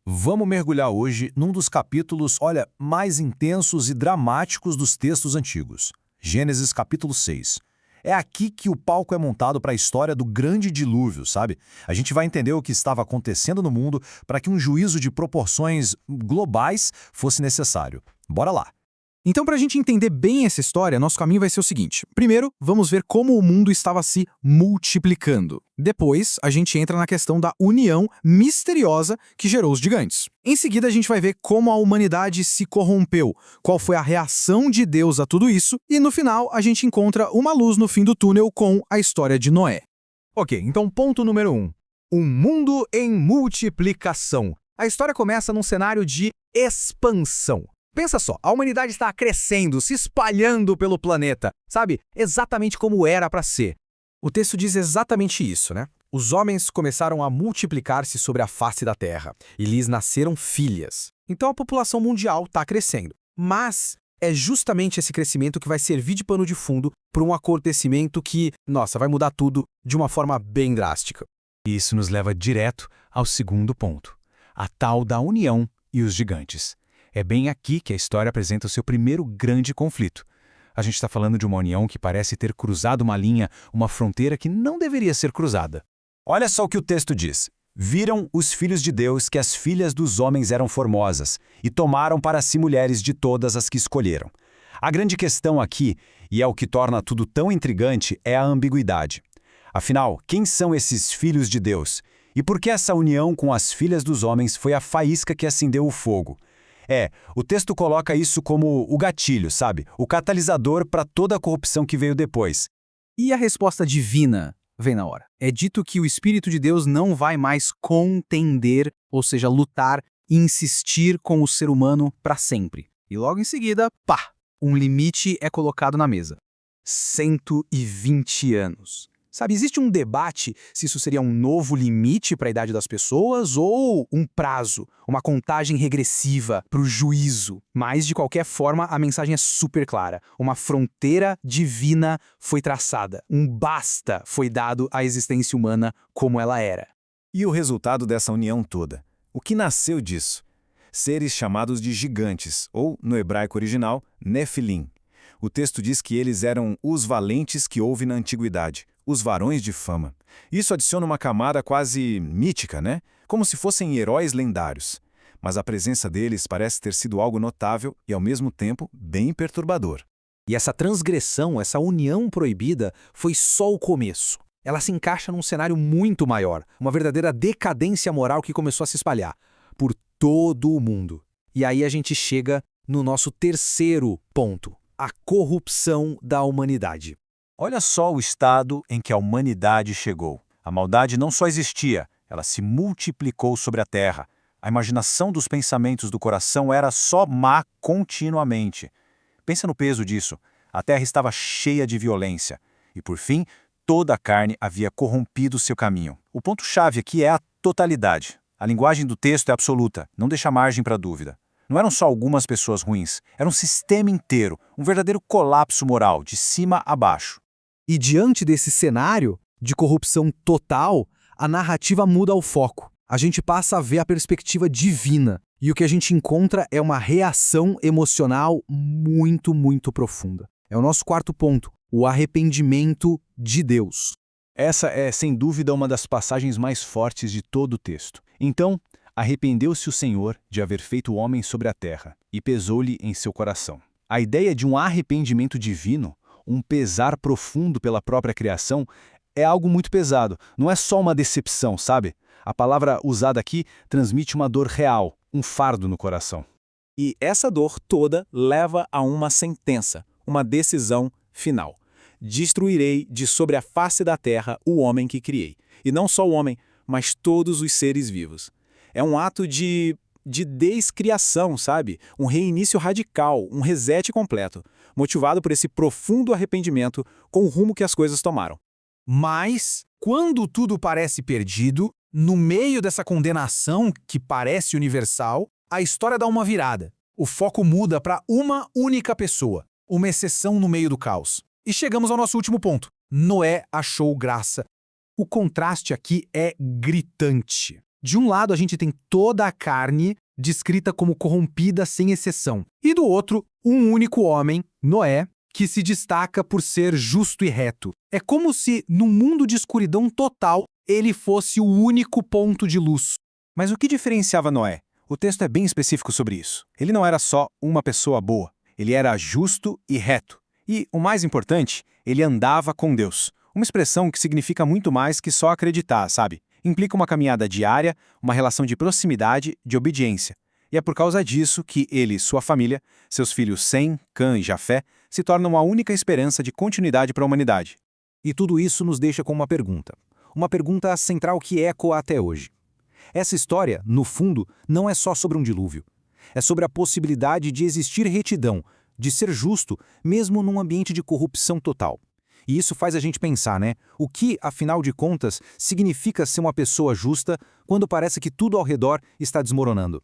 Vamos mergulhar hoje num dos capítulos, olha, mais intensos e dramáticos dos textos antigos. Gênesis capítulo 6. É aqui que o palco é montado para a história do grande dilúvio, sabe? A gente vai entender o que estava acontecendo no mundo para que um juízo de proporções globais fosse necessário. Bora lá! Então, para a gente entender bem essa história, nosso caminho vai ser o seguinte. Primeiro, vamos ver como o mundo estava se multiplicando. Depois, a gente entra na questão da união misteriosa que gerou os gigantes. Em seguida, a gente vai ver como a humanidade se corrompeu, qual foi a reação de Deus a tudo isso, e no final, a gente encontra uma luz no fim do túnel com a história de Noé. Ok, então ponto número 1. Um mundo em multiplicação. A história começa num cenário de expansão. Pensa só, a humanidade está crescendo, se espalhando pelo planeta, sabe? Exatamente como era para ser. O texto diz exatamente isso, né? Os homens começaram a multiplicar-se sobre a face da terra, e lhes nasceram filhas. Então a população mundial está crescendo. Mas é justamente esse crescimento que vai servir de pano de fundo para um acontecimento que, nossa, vai mudar tudo de uma forma bem drástica. Isso nos leva direto ao segundo ponto, a tal da união e os gigantes. É bem aqui que a história apresenta o seu primeiro grande conflito. A gente está falando de uma união que parece ter cruzado uma linha, uma fronteira que não deveria ser cruzada. Olha só o que o texto diz. Viram os filhos de Deus que as filhas dos homens eram formosas, e tomaram para si mulheres de todas as que escolheram. A grande questão aqui, e é o que torna tudo tão intrigante, é a ambiguidade. Afinal, quem são esses filhos de Deus? E por que essa união com as filhas dos homens foi a faísca que acendeu o fogo? O texto coloca isso como o gatilho, sabe? O catalisador para toda a corrupção que veio depois. E a resposta divina vem na hora. É dito que o Espírito de Deus não vai mais contender, ou seja, lutar e insistir com o ser humano para sempre. E logo em seguida, pá, um limite é colocado na mesa. 120 anos. Sabe, existe um debate se isso seria um novo limite para a idade das pessoas ou um prazo, uma contagem regressiva para o juízo. Mas, de qualquer forma, a mensagem é super clara. Uma fronteira divina foi traçada. Um basta foi dado à existência humana como ela era. E o resultado dessa união toda? O que nasceu disso? Seres chamados de gigantes, ou, no hebraico original, Nefilim. O texto diz que eles eram os valentes que houve na antiguidade, os varões de fama. Isso adiciona uma camada quase mítica, né? Como se fossem heróis lendários. Mas a presença deles parece ter sido algo notável e, ao mesmo tempo, bem perturbador. E essa transgressão, essa união proibida, foi só o começo. Ela se encaixa num cenário muito maior, uma verdadeira decadência moral que começou a se espalhar por todo o mundo. E aí a gente chega no nosso terceiro ponto, a corrupção da humanidade. Olha só o estado em que a humanidade chegou. A maldade não só existia, ela se multiplicou sobre a terra. A imaginação dos pensamentos do coração era só má continuamente. Pensa no peso disso. A terra estava cheia de violência. E, por fim, toda a carne havia corrompido seu caminho. O ponto-chave aqui é a totalidade. A linguagem do texto é absoluta, não deixa margem para dúvida. Não eram só algumas pessoas ruins, era um sistema inteiro, um verdadeiro colapso moral, de cima a baixo. E diante desse cenário de corrupção total, a narrativa muda o foco. A gente passa a ver a perspectiva divina. E o que a gente encontra é uma reação emocional muito, muito profunda. É o nosso quarto ponto, o arrependimento de Deus. Essa é, sem dúvida, uma das passagens mais fortes de todo o texto. Então, arrependeu-se o Senhor de haver feito o homem sobre a terra, e pesou-lhe em seu coração. A ideia de um arrependimento divino, um pesar profundo pela própria criação, é algo muito pesado. Não é só uma decepção, sabe? A palavra usada aqui transmite uma dor real, um fardo no coração. E essa dor toda leva a uma sentença, uma decisão final. Destruirei de sobre a face da terra o homem que criei. E não só o homem, mas todos os seres vivos. É um ato de descriação, sabe? Um reinício radical, um reset completo, motivado por esse profundo arrependimento com o rumo que as coisas tomaram. Mas, quando tudo parece perdido, no meio dessa condenação que parece universal, a história dá uma virada. O foco muda para uma única pessoa, uma exceção no meio do caos. E chegamos ao nosso último ponto. Noé achou graça. O contraste aqui é gritante. De um lado, a gente tem toda a carne descrita como corrompida sem exceção. E do outro, um único homem, Noé, que se destaca por ser justo e reto. É como se, num mundo de escuridão total, ele fosse o único ponto de luz. Mas o que diferenciava Noé? O texto é bem específico sobre isso. Ele não era só uma pessoa boa, ele era justo e reto. E, o mais importante, ele andava com Deus. Uma expressão que significa muito mais que só acreditar, sabe? Implica uma caminhada diária, uma relação de proximidade, de obediência. E é por causa disso que ele e sua família, seus filhos Sem, Cã e Jafé, se tornam a única esperança de continuidade para a humanidade. E tudo isso nos deixa com uma pergunta. Uma pergunta central que ecoa até hoje. Essa história, no fundo, não é só sobre um dilúvio. É sobre a possibilidade de existir retidão, de ser justo, mesmo num ambiente de corrupção total. E isso faz a gente pensar, né? O que, afinal de contas, significa ser uma pessoa justa quando parece que tudo ao redor está desmoronando?